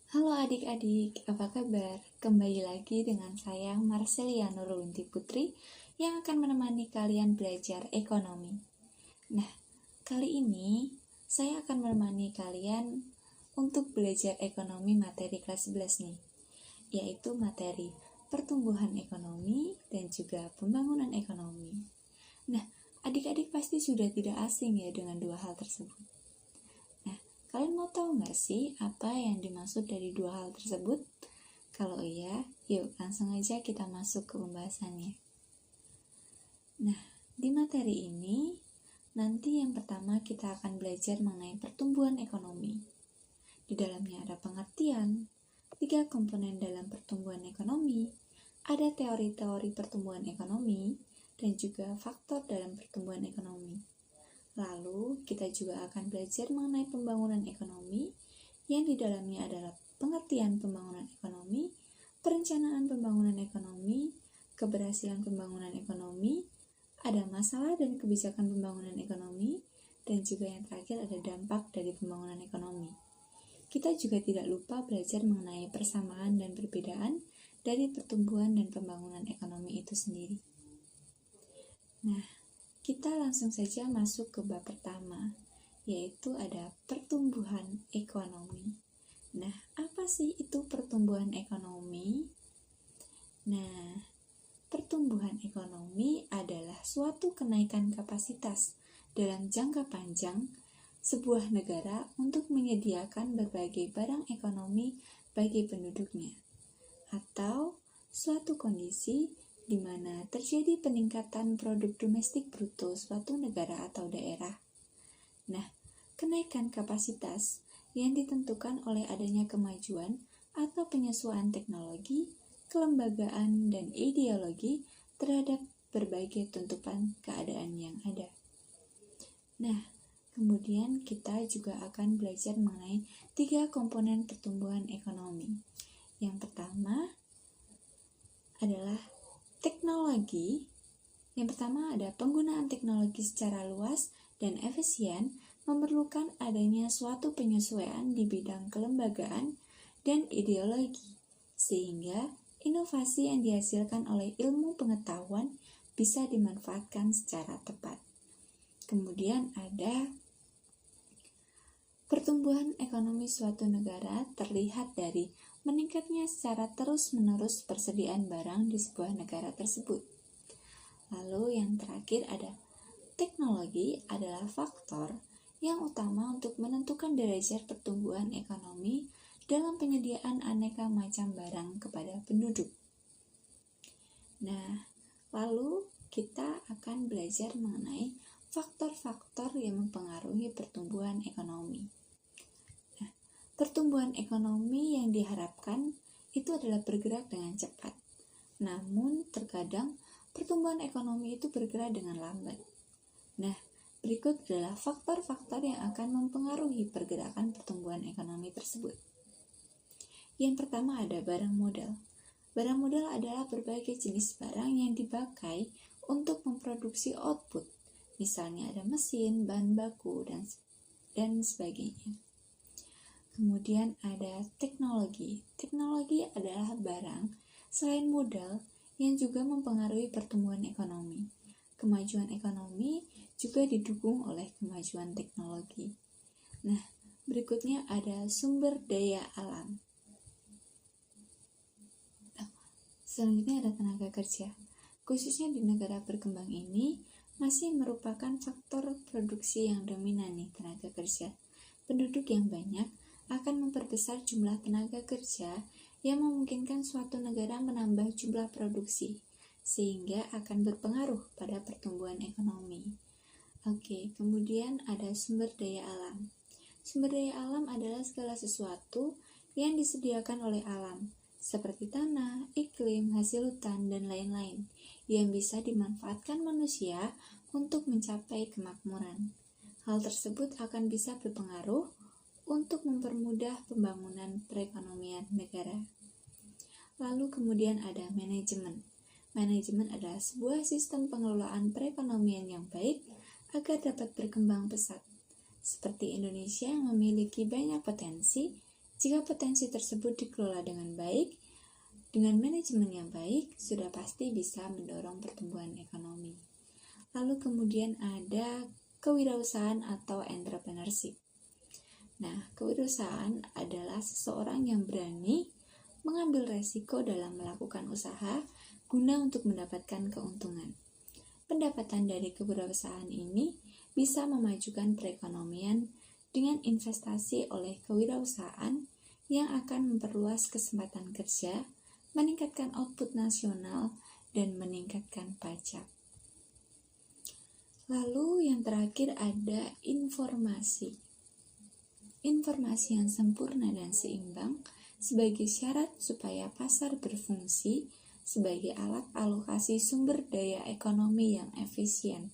Halo adik-adik, apa kabar? Kembali lagi dengan saya Marcelia Nurulunti Putri yang akan menemani kalian belajar ekonomi. Nah, kali ini saya akan menemani kalian untuk belajar ekonomi materi kelas 11 nih, yaitu materi pertumbuhan ekonomi dan juga pembangunan ekonomi. Nah, adik-adik pasti sudah tidak asing ya dengan dua hal tersebut. Kalian mau tahu nggak sih apa yang dimaksud dari dua hal tersebut? Kalau iya, yuk langsung aja kita masuk ke pembahasannya. Nah, di materi ini, nanti yang pertama kita akan belajar mengenai pertumbuhan ekonomi. Di dalamnya ada pengertian, 3 komponen dalam pertumbuhan ekonomi, ada teori-teori pertumbuhan ekonomi, dan juga faktor dalam pertumbuhan ekonomi. Lalu, kita juga akan belajar mengenai pembangunan ekonomi, yang di dalamnya adalah pengertian pembangunan ekonomi, perencanaan pembangunan ekonomi, keberhasilan pembangunan ekonomi, ada masalah dan kebijakan pembangunan ekonomi, dan juga yang terakhir ada dampak dari pembangunan ekonomi. Kita juga tidak lupa belajar mengenai persamaan dan perbedaan dari pertumbuhan dan pembangunan ekonomi itu sendiri. Nah, kita langsung saja masuk ke bab pertama, yaitu ada pertumbuhan ekonomi. Nah, apa sih itu pertumbuhan ekonomi? Nah, pertumbuhan ekonomi adalah suatu kenaikan kapasitas dalam jangka panjang sebuah negara untuk menyediakan berbagai barang ekonomi bagi penduduknya, atau suatu kondisi di mana terjadi peningkatan produk domestik bruto suatu negara atau daerah. Nah, kenaikan kapasitas yang ditentukan oleh adanya kemajuan atau penyesuaian teknologi, kelembagaan, dan ideologi terhadap berbagai tuntutan keadaan yang ada. Nah, kemudian kita juga akan belajar mengenai 3 komponen pertumbuhan ekonomi. Yang pertama adalah teknologi. Yang pertama ada penggunaan teknologi secara luas dan efisien memerlukan adanya suatu penyesuaian di bidang kelembagaan dan ideologi, sehingga inovasi yang dihasilkan oleh ilmu pengetahuan bisa dimanfaatkan secara tepat. Kemudian ada pertumbuhan ekonomi suatu negara terlihat dari meningkatnya secara terus-menerus persediaan barang di sebuah negara tersebut. Lalu yang terakhir ada teknologi adalah faktor yang utama untuk menentukan derajat pertumbuhan ekonomi dalam penyediaan aneka macam barang kepada penduduk. Nah, lalu kita akan belajar mengenai faktor-faktor yang mempengaruhi pertumbuhan ekonomi. Pertumbuhan ekonomi yang diharapkan itu adalah bergerak dengan cepat. Namun, terkadang pertumbuhan ekonomi itu bergerak dengan lambat. Nah, berikut adalah faktor-faktor yang akan mempengaruhi pergerakan pertumbuhan ekonomi tersebut. Yang pertama ada barang modal. Barang modal adalah berbagai jenis barang yang dipakai untuk memproduksi output. Misalnya ada mesin, bahan baku, dan sebagainya. Kemudian ada teknologi. Teknologi adalah barang selain modal yang juga mempengaruhi pertumbuhan ekonomi. Kemajuan ekonomi juga didukung oleh kemajuan teknologi. Nah, berikutnya ada sumber daya alam. Selanjutnya ada tenaga kerja. Khususnya di negara berkembang ini masih merupakan faktor produksi yang dominan nih, tenaga kerja. Penduduk yang banyak akan memperbesar jumlah tenaga kerja yang memungkinkan suatu negara menambah jumlah produksi, sehingga akan berpengaruh pada pertumbuhan ekonomi. Oke, kemudian ada sumber daya alam. Sumber daya alam adalah segala sesuatu yang disediakan oleh alam, seperti tanah, iklim, hasil hutan, dan lain-lain, yang bisa dimanfaatkan manusia untuk mencapai kemakmuran. Hal tersebut akan bisa berpengaruh untuk mempermudah pembangunan perekonomian negara. Lalu kemudian ada manajemen. Manajemen adalah sebuah sistem pengelolaan perekonomian yang baik agar dapat berkembang pesat. Seperti Indonesia yang memiliki banyak potensi Jika potensi tersebut dikelola dengan baik, dengan manajemen yang baik, sudah pasti bisa mendorong pertumbuhan ekonomi. Lalu kemudian ada kewirausahaan atau entrepreneurship. Nah, kewirausahaan adalah seseorang yang berani mengambil resiko dalam melakukan usaha guna untuk mendapatkan keuntungan. Pendapatan dari kewirausahaan ini bisa memajukan perekonomian dengan investasi oleh kewirausahaan yang akan memperluas kesempatan kerja, meningkatkan output nasional, dan meningkatkan pajak. Lalu yang terakhir ada informasi. Informasi yang sempurna dan seimbang sebagai syarat supaya pasar berfungsi sebagai alat alokasi sumber daya ekonomi yang efisien.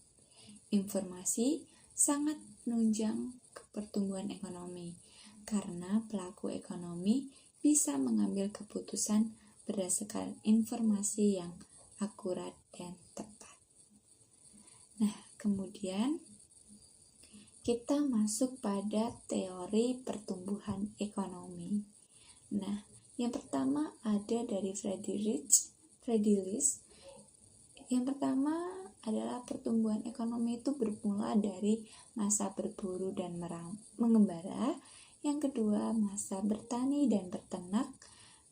Informasi sangat menunjang pertumbuhan ekonomi karena pelaku ekonomi bisa mengambil keputusan berdasarkan informasi yang akurat dan tepat. Nah, kemudian kita masuk pada teori pertumbuhan ekonomi. Nah, yang pertama ada dari Friedrich. Yang pertama adalah pertumbuhan ekonomi itu bermula dari masa berburu dan mengembara. Yang kedua, masa bertani dan berternak.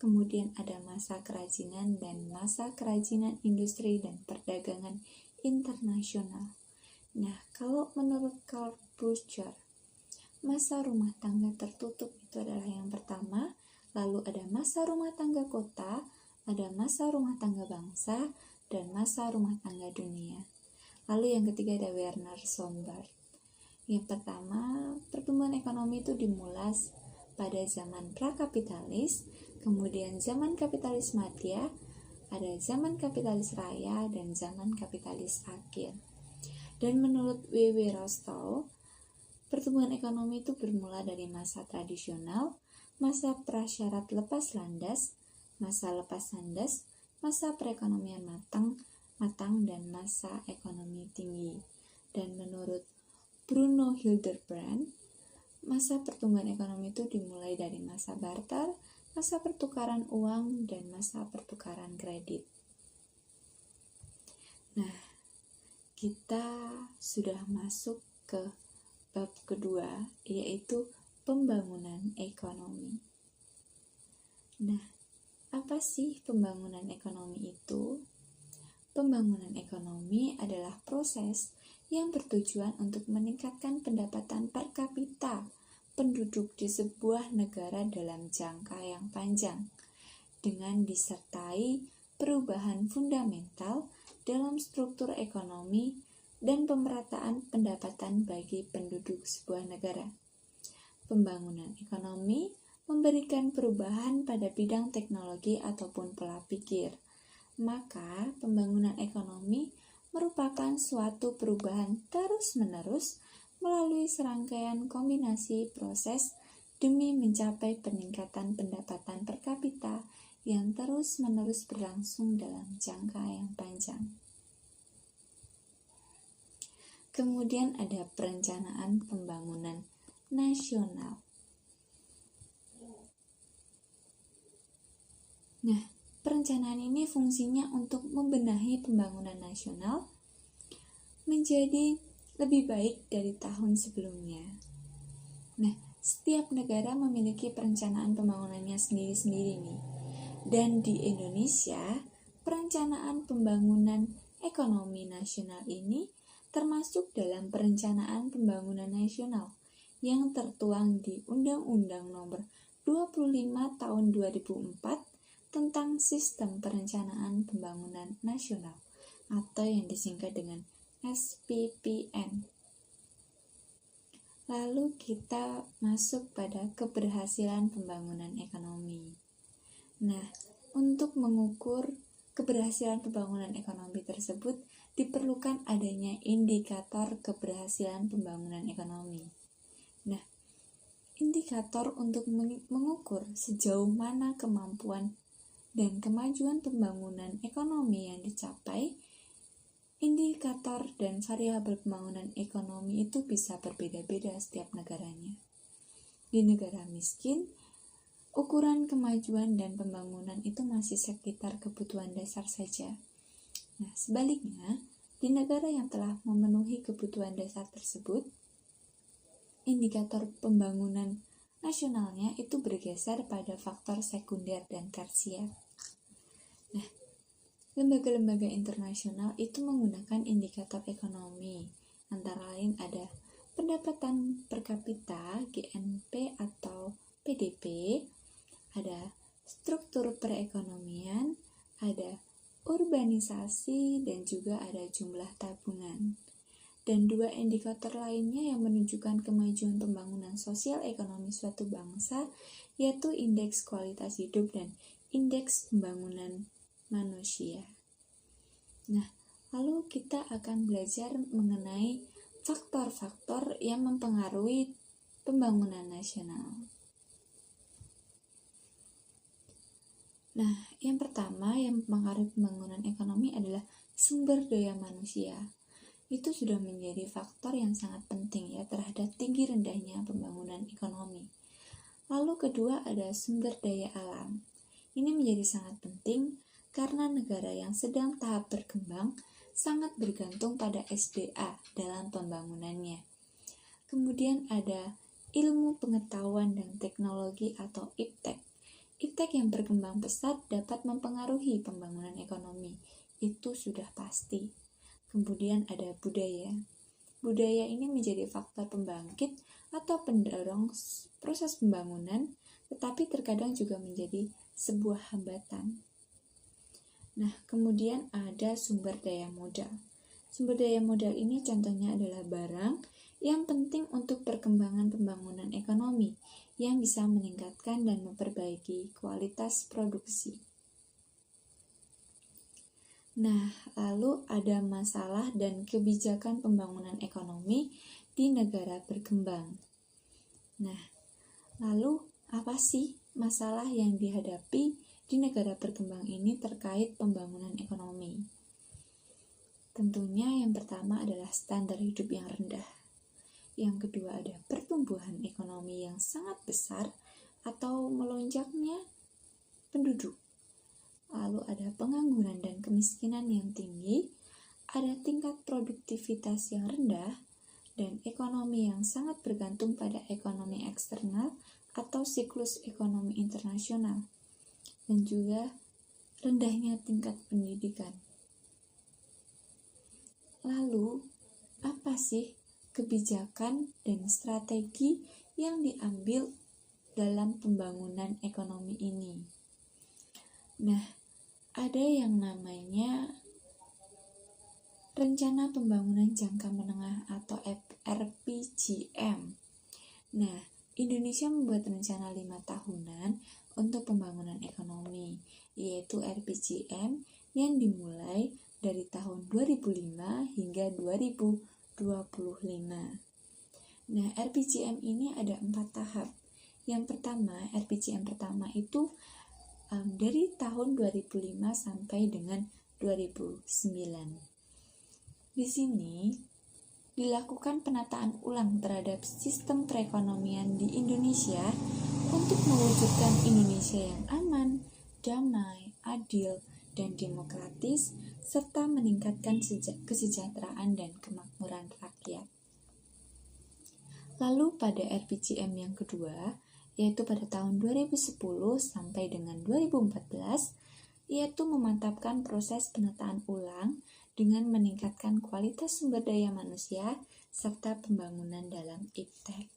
Kemudian ada masa kerajinan dan masa kerajinan industri dan perdagangan internasional. Nah, kalau menurut Karl Buschor, masa rumah tangga tertutup itu adalah yang pertama. Lalu ada masa rumah tangga kota, ada masa rumah tangga bangsa, dan masa rumah tangga dunia. Lalu yang ketiga ada Werner Sombart. Yang pertama, pertumbuhan ekonomi itu dimulai pada zaman prakapitalis, kemudian zaman kapitalis madya, ada zaman kapitalis raya, dan zaman kapitalis akhir. Dan menurut W.W. Rostow, pertumbuhan ekonomi itu bermula dari masa tradisional, masa prasyarat lepas landas, masa lepas landas, masa perekonomian matang, dan masa ekonomi tinggi. Dan menurut Bruno Hildebrand, masa pertumbuhan ekonomi itu dimulai dari masa barter, masa pertukaran uang, dan masa pertukaran kredit. Nah, kita sudah masuk ke bab kedua, yaitu pembangunan ekonomi. Nah, apa sih pembangunan ekonomi itu? Pembangunan ekonomi adalah proses yang bertujuan untuk meningkatkan pendapatan per kapita penduduk di sebuah negara dalam jangka yang panjang, dengan disertai perubahan fundamental dalam struktur ekonomi dan pemerataan pendapatan bagi penduduk sebuah negara. Pembangunan ekonomi memberikan perubahan pada bidang teknologi ataupun pola pikir. Maka, pembangunan ekonomi merupakan suatu perubahan terus-menerus melalui serangkaian kombinasi proses demi mencapai peningkatan pendapatan per kapita yang terus-menerus berlangsung dalam jangka yang panjang. Kemudian ada perencanaan pembangunan nasional. Nah, perencanaan ini fungsinya untuk membenahi pembangunan nasional menjadi lebih baik dari tahun sebelumnya. Nah, setiap negara memiliki perencanaan pembangunannya sendiri-sendiri nih. Dan di Indonesia, perencanaan pembangunan ekonomi nasional ini termasuk dalam perencanaan pembangunan nasional yang tertuang di Undang-Undang Nomor 25 Tahun 2004 tentang Sistem Perencanaan Pembangunan Nasional atau yang disingkat dengan SPPN. Lalu kita masuk pada keberhasilan pembangunan ekonomi. Nah, untuk mengukur keberhasilan pembangunan ekonomi tersebut diperlukan adanya indikator keberhasilan pembangunan ekonomi. Nah, indikator untuk mengukur sejauh mana kemampuan dan kemajuan pembangunan ekonomi yang dicapai, indikator dan variabel pembangunan ekonomi itu bisa berbeda-beda setiap negaranya. Di negara miskin, ukuran kemajuan dan pembangunan itu masih sekitar kebutuhan dasar saja. Nah, sebaliknya, di negara yang telah memenuhi kebutuhan dasar tersebut, indikator pembangunan nasionalnya itu bergeser pada faktor sekunder dan tersier. Nah, lembaga-lembaga internasional itu menggunakan indikator ekonomi, antara lain ada pendapatan per kapita (GNP) atau PDB, ada struktur perekonomian, ada urbanisasi, dan juga ada jumlah tabungan. Dan dua indikator lainnya yang menunjukkan kemajuan pembangunan sosial ekonomi suatu bangsa, yaitu indeks kualitas hidup dan indeks pembangunan manusia. Nah, lalu kita akan belajar mengenai faktor-faktor yang mempengaruhi pembangunan nasional. Nah, yang pertama yang mempengaruhi pembangunan ekonomi adalah sumber daya manusia. Itu sudah menjadi faktor yang sangat penting ya terhadap tinggi rendahnya pembangunan ekonomi. Lalu kedua ada sumber daya alam. Ini menjadi sangat penting karena negara yang sedang tahap berkembang sangat bergantung pada SDA dalam pembangunannya. Kemudian ada ilmu pengetahuan dan teknologi atau IPTEK. IPTEK yang berkembang pesat dapat mempengaruhi pembangunan ekonomi, itu sudah pasti. Kemudian ada budaya. Budaya ini menjadi faktor pembangkit atau pendorong proses pembangunan, tetapi terkadang juga menjadi sebuah hambatan. Nah, kemudian ada sumber daya modal. Sumber daya modal ini contohnya adalah barang yang penting untuk perkembangan pembangunan ekonomi, yang bisa meningkatkan dan memperbaiki kualitas produksi. Nah, lalu ada masalah dan kebijakan pembangunan ekonomi di negara berkembang. Nah, lalu apa sih masalah yang dihadapi di negara berkembang ini terkait pembangunan ekonomi? Tentunya yang pertama adalah standar hidup yang rendah. Yang kedua ada pertumbuhan ekonomi yang sangat besar atau melonjaknya penduduk. Lalu ada pengangguran dan kemiskinan yang tinggi, ada tingkat produktivitas yang rendah, dan ekonomi yang sangat bergantung pada ekonomi eksternal atau siklus ekonomi internasional, dan juga rendahnya tingkat pendidikan. Lalu, apa sih kebijakan dan strategi yang diambil dalam pembangunan ekonomi ini? Nah, ada yang namanya Rencana Pembangunan Jangka Menengah atau RPJM. Nah, Indonesia membuat rencana 5 tahunan untuk pembangunan ekonomi, yaitu RPJM yang dimulai dari tahun 2005 hingga 2025. Nah, RPJM ini ada 4 tahap. Yang pertama, RPJM pertama itu dari tahun 2005 sampai dengan 2009. Di sini dilakukan penataan ulang terhadap sistem perekonomian di Indonesia untuk mewujudkan Indonesia yang aman, damai, adil, dan demokratis, serta meningkatkan kesejahteraan dan kemakmuran rakyat. Lalu pada RPJM yang kedua, yaitu pada tahun 2010 sampai dengan 2014, yaitu memantapkan proses penataan ulang dengan meningkatkan kualitas sumber daya manusia serta pembangunan dalam IPTEK.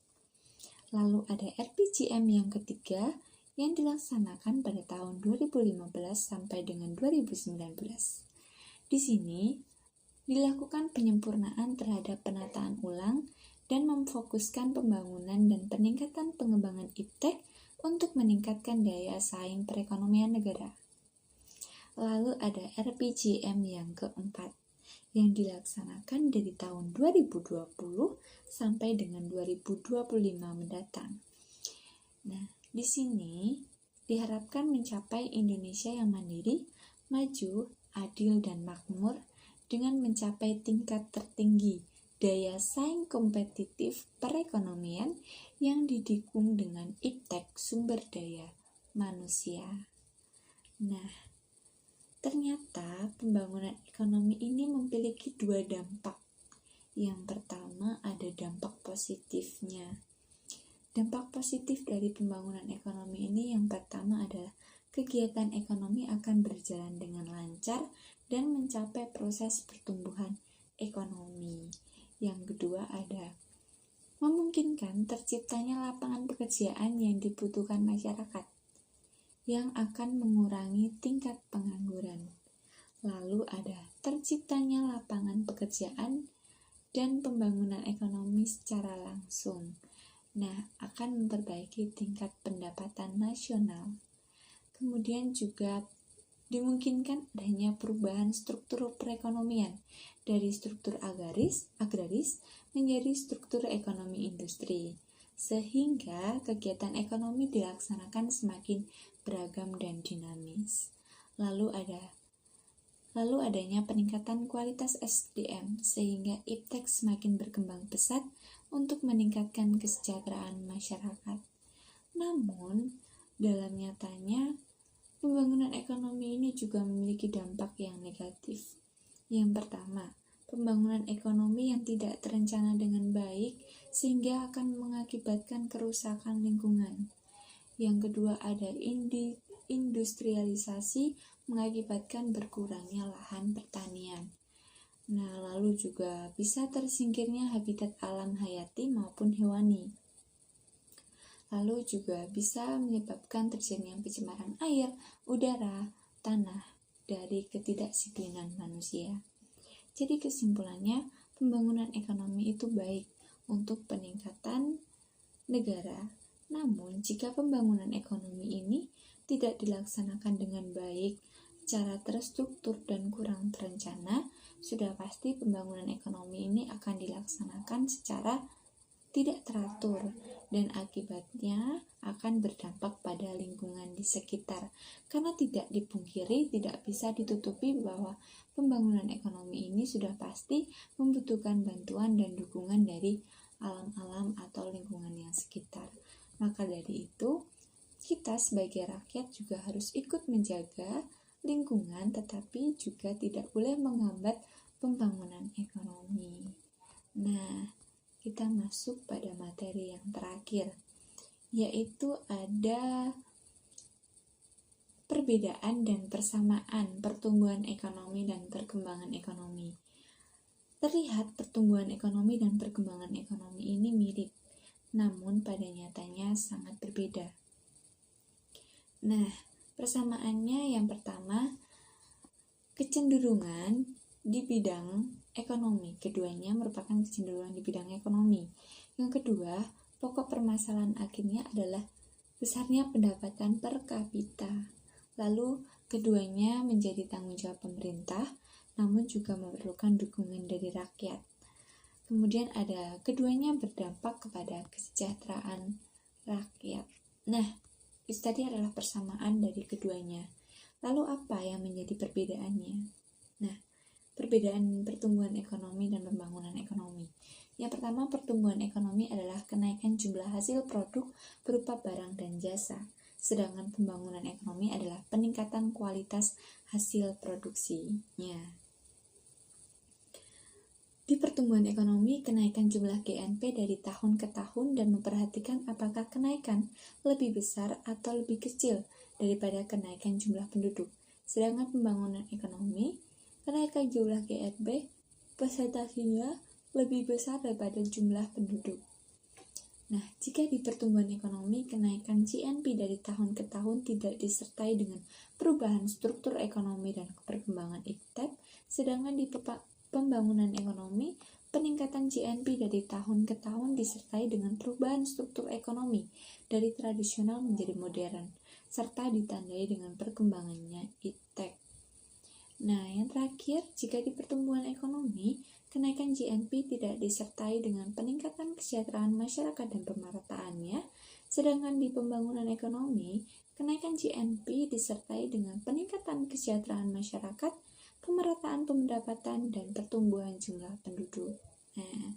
Lalu ada RPJM yang ketiga yang dilaksanakan pada tahun 2015 sampai dengan 2019. Di sini dilakukan penyempurnaan terhadap penataan ulang dan memfokuskan pembangunan dan peningkatan pengembangan IPTEK untuk meningkatkan daya saing perekonomian negara. Lalu ada RPJM yang keempat yang dilaksanakan dari tahun 2020 sampai dengan 2025 mendatang. Nah, di sini diharapkan mencapai Indonesia yang mandiri, maju, adil, dan makmur dengan mencapai tingkat tertinggi daya saing kompetitif perekonomian yang didukung dengan IPTEK sumber daya manusia. Nah, ternyata pembangunan ekonomi ini memiliki dua dampak. Yang pertama ada dampak positifnya. Dampak positif dari pembangunan ekonomi ini yang pertama adalah kegiatan ekonomi akan berjalan dengan lancar dan mencapai proses pertumbuhan ekonomi. Yang kedua ada memungkinkan terciptanya lapangan pekerjaan yang dibutuhkan masyarakat, yang akan mengurangi tingkat pengangguran. Lalu ada terciptanya lapangan pekerjaan dan pembangunan ekonomi secara langsung. Nah, akan memperbaiki tingkat pendapatan nasional. Kemudian juga dimungkinkan adanya perubahan struktur perekonomian dari struktur agraris menjadi struktur ekonomi industri, sehingga kegiatan ekonomi dilaksanakan semakin beragam dan dinamis. Lalu adanya peningkatan kualitas SDM sehingga iptek semakin berkembang pesat untuk meningkatkan kesejahteraan masyarakat. Namun, dalam nyatanya, pembangunan ekonomi ini juga memiliki dampak yang negatif. Yang pertama, pembangunan ekonomi yang tidak terencana dengan baik sehingga akan mengakibatkan kerusakan lingkungan. Yang kedua ada industrialisasi mengakibatkan berkurangnya lahan pertanian. Nah, lalu juga bisa tersingkirnya habitat alam hayati maupun hewani. Lalu juga bisa menyebabkan terjadinya pencemaran air, udara, tanah dari ketidakdisiplinan manusia. Jadi kesimpulannya, pembangunan ekonomi itu baik untuk peningkatan negara. Namun, jika pembangunan ekonomi ini tidak dilaksanakan dengan baik, secara terstruktur dan kurang terencana, sudah pasti pembangunan ekonomi ini akan dilaksanakan secara tidak teratur dan akibatnya akan berdampak pada lingkungan di sekitar. Karena tidak dipungkiri, tidak bisa ditutupi bahwa pembangunan ekonomi ini sudah pasti membutuhkan bantuan dan dukungan dari alam-alam atau lingkungan yang sekitar. Maka dari itu, kita sebagai rakyat juga harus ikut menjaga lingkungan, tetapi juga tidak boleh menghambat pembangunan ekonomi. Nah, kita masuk pada materi yang terakhir, yaitu ada perbedaan dan persamaan pertumbuhan ekonomi dan perkembangan ekonomi. Terlihat pertumbuhan ekonomi dan perkembangan ekonomi ini mirip, namun pada nyatanya sangat berbeda. Nah, persamaannya yang pertama, kecenderungan di bidang ekonomi. Keduanya merupakan kecenderungan di bidang ekonomi. Yang kedua, pokok permasalahan akhirnya adalah besarnya pendapatan per kapita. Lalu, keduanya menjadi tanggung jawab pemerintah, namun juga memerlukan dukungan dari rakyat. Kemudian ada keduanya berdampak kepada kesejahteraan rakyat. Nah, itu tadi adalah persamaan dari keduanya. Lalu apa yang menjadi perbedaannya? Nah, perbedaan pertumbuhan ekonomi dan pembangunan ekonomi. Yang pertama, pertumbuhan ekonomi adalah kenaikan jumlah hasil produk berupa barang dan jasa. Sedangkan pembangunan ekonomi adalah peningkatan kualitas hasil produksinya. Di pertumbuhan ekonomi, kenaikan jumlah GNP dari tahun ke tahun dan memperhatikan apakah kenaikan lebih besar atau lebih kecil daripada kenaikan jumlah penduduk. Sedangkan pembangunan ekonomi, kenaikan jumlah GNP persentasenya lebih besar daripada jumlah penduduk. Nah, jika di pertumbuhan ekonomi, kenaikan GNP dari tahun ke tahun tidak disertai dengan perubahan struktur ekonomi dan perkembangan iptek, sedangkan di pembangunan ekonomi, peningkatan GNP dari tahun ke tahun disertai dengan perubahan struktur ekonomi dari tradisional menjadi modern, serta ditandai dengan perkembangannya iptek. Nah, yang terakhir, jika di pertumbuhan ekonomi, kenaikan GNP tidak disertai dengan peningkatan kesejahteraan masyarakat dan pemerataannya, sedangkan di pembangunan ekonomi, kenaikan GNP disertai dengan peningkatan kesejahteraan masyarakat, pemerataan pendapatan, dan pertumbuhan jumlah penduduk. Nah,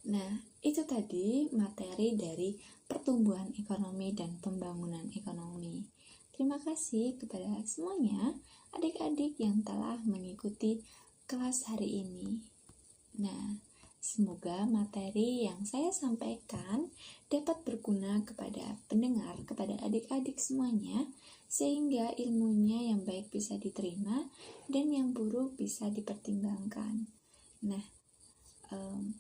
Nah, itu tadi materi dari pertumbuhan ekonomi dan pembangunan ekonomi. Terima kasih kepada semuanya adik-adik yang telah mengikuti kelas hari ini. Nah, semoga materi yang saya sampaikan dapat berguna kepada pendengar, kepada adik-adik semuanya, sehingga ilmunya yang baik bisa diterima dan yang buruk bisa dipertimbangkan. Nah,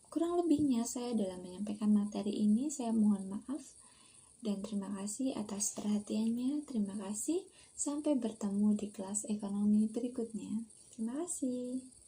kurang lebihnya saya dalam menyampaikan materi ini, saya mohon maaf dan terima kasih atas perhatiannya. Terima kasih, sampai bertemu di kelas ekonomi berikutnya. Terima kasih.